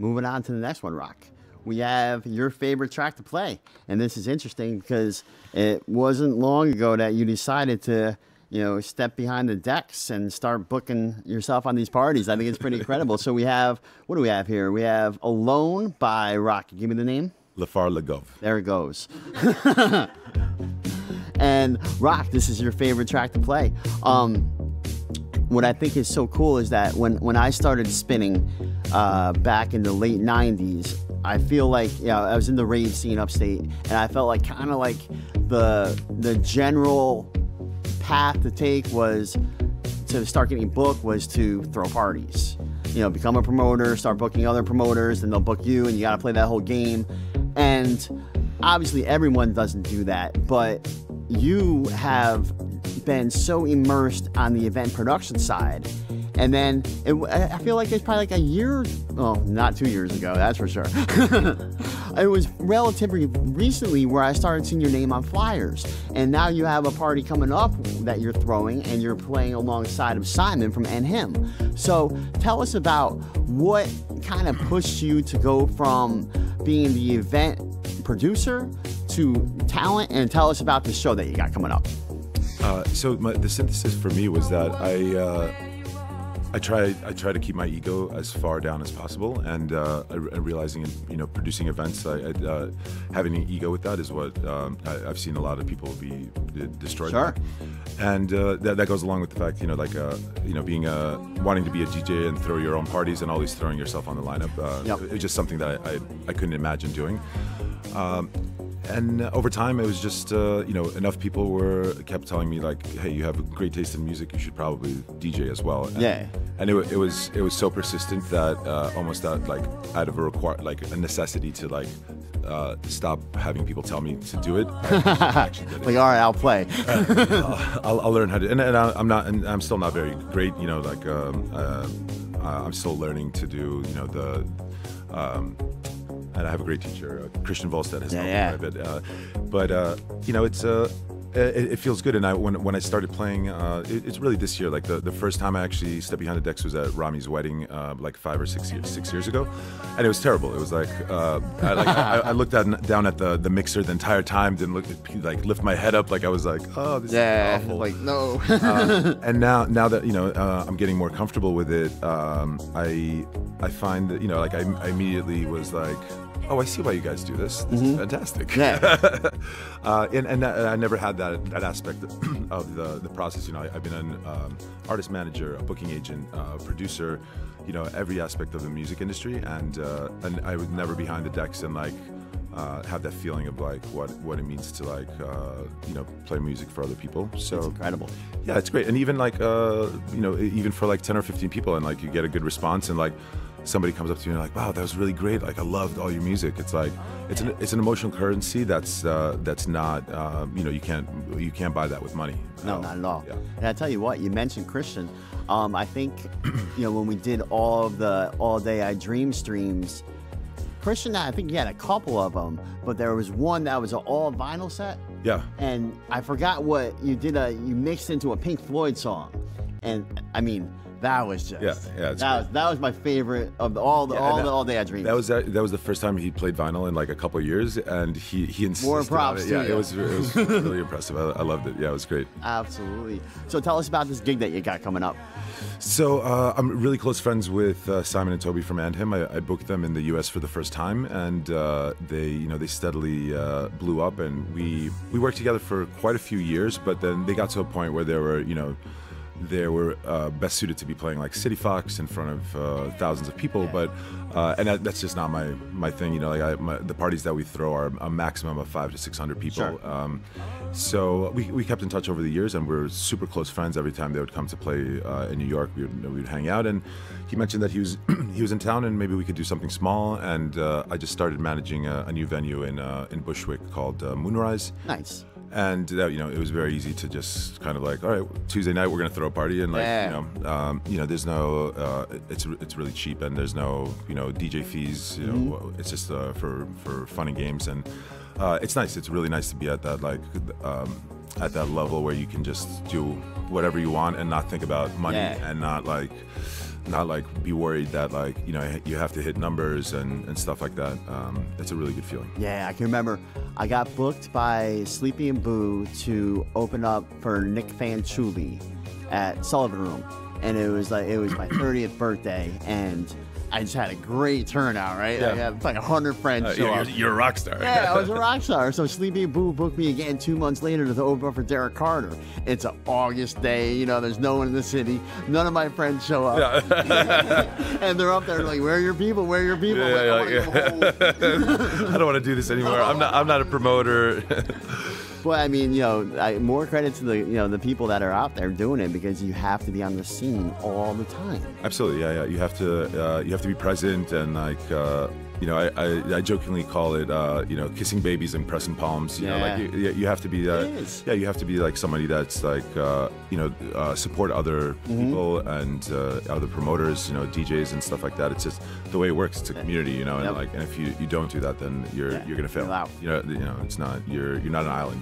moving on to the next one, Rock. We have your favorite track to play. And this is interesting because it wasn't long ago that you decided to, step behind the decks and start booking yourself on these parties. I think it's pretty incredible. So we have, what do we have here? We have Alone by Rocky. Give me the name. Lafar Legov. There it goes. And Rock, this is your favorite track to play. What I think is so cool is that when I started spinning back in the late 90s, I feel like I was in the rave scene upstate, and I felt like kind of like the general path to take was to start getting booked was to throw parties. Become a promoter, start booking other promoters, and they'll book you, and you got to play that whole game. And obviously everyone doesn't do that, but you have been so immersed on the event production side. And then I feel like it's probably like a year, well, not 2 years ago, that's for sure. It was relatively recently where I started seeing your name on flyers. And now you have a party coming up that you're throwing, and you're playing alongside of Simon from And Him. So tell us about what kind of pushed you to go from being the event producer to talent, and tell us about the show that you got coming up. So the synthesis for me was that I try to keep my ego as far down as possible, and realizing, producing events, having an ego with that is what I've seen a lot of people be destroyed. Sure. By. And that goes along with the fact, being wanting to be a DJ and throw your own parties and always throwing yourself on the lineup. Yep. It was just something that I couldn't imagine doing. And over time, it was just, enough people kept telling me, like, hey, you have a great taste in music, you should probably DJ as well. And it was so persistent that almost out of a necessity to stop having people tell me to do it. Like, all right, I'll play. I'll learn how to, and I'm still not very great, I'm still learning to do, and I have a great teacher, Christian Volstead, has helped me quite a bit. It feels good. And when I started playing, it's really this year. Like the first time I actually stepped behind the decks was at Rami's wedding, like 5 or 6 years ago, and it was terrible. It was like I looked down at the mixer the entire time, didn't lift my head up. Like I was like, oh, this is awful. Like no. And now that I'm getting more comfortable with it, I find that I immediately was like, oh, I see why you guys do this. This is fantastic. Yeah. and I never had that aspect of the process. I've been an artist manager, a booking agent, producer, every aspect of the music industry, and I was never behind the decks and have that feeling of what it means to play music for other people. So it's incredible. Yeah, it's great. And even even for 10 or 15 people, and you get a good response, and somebody comes up to you and like, wow, that was really great. I loved all your music. It's it's an emotional currency that's not you can't buy that with money. No, not at all. Yeah. And I tell you what, you mentioned Christian. I think when we did all of the All Day I Dream streams, Christian, I think he had a couple of them, but there was one that was an all vinyl set. Yeah. And I forgot what you did. You mixed into a Pink Floyd song, and I mean, that was just that was my favorite of all Day I Dream. That was the first time he played vinyl in a couple of years, and he insisted. More props on it. to Yeah, you. it was really impressive. I loved it. Yeah, it was great. Absolutely. So tell us about this gig that you got coming up. So I'm really close friends with Simon and Toby from And Him. I booked them in the U.S. for the first time, and they steadily blew up, and we worked together for quite a few years. But then they got to a point where they were best suited to be playing City Fox in front of thousands of people, but that's just not my thing. The parties that we throw are a maximum of 500 to 600 people. Sure. So we kept in touch over the years, and we're super close friends. Every time they would come to play in New York, we would hang out, and he mentioned that he was in town, and maybe we could do something small. And I just started managing a new venue in Bushwick called Moonrise. Nice. And it was very easy to just kind of all right, Tuesday night we're gonna throw a party, and there's no it's really cheap, and there's no DJ fees. It's just for fun and games, and it's nice. It's really nice to be at that at that level where you can just do whatever you want and not think about money, and not not like be worried that like, you know, you have to hit numbers and stuff like that. It's a really good feeling. Yeah, I can remember I got booked by Sleepy and Boo to open up for Nick Fanciulli at Sullivan Room. And it was my 30th birthday, and I just had a great turnout, right? Yeah. I had like 100 friends show up. You're a rock star. Yeah, I was a rock star. So Sleepy and Boo booked me again 2 months later to open up for Derek Carter. It's an August day, you know, there's no one in the city. None of my friends show up. Yeah. And they're up there like, where are your people? Where are your people? Yeah, I don't want to do this anymore. I'm not a promoter. But I mean, you know, more credit to the people that are out there doing it, because you have to be on the scene all the time. Absolutely, yeah. You have to be present, and like you know, I jokingly call it you know, kissing babies and pressing palms. You know, like you have to be you have to be like somebody that's like you know, support other people and other promoters, you know, DJs and stuff like that. It's just the way it works. It's a community, you know, and like, and if you don't do that, then you're gonna fail. You're out. You know, it's not you're not an island.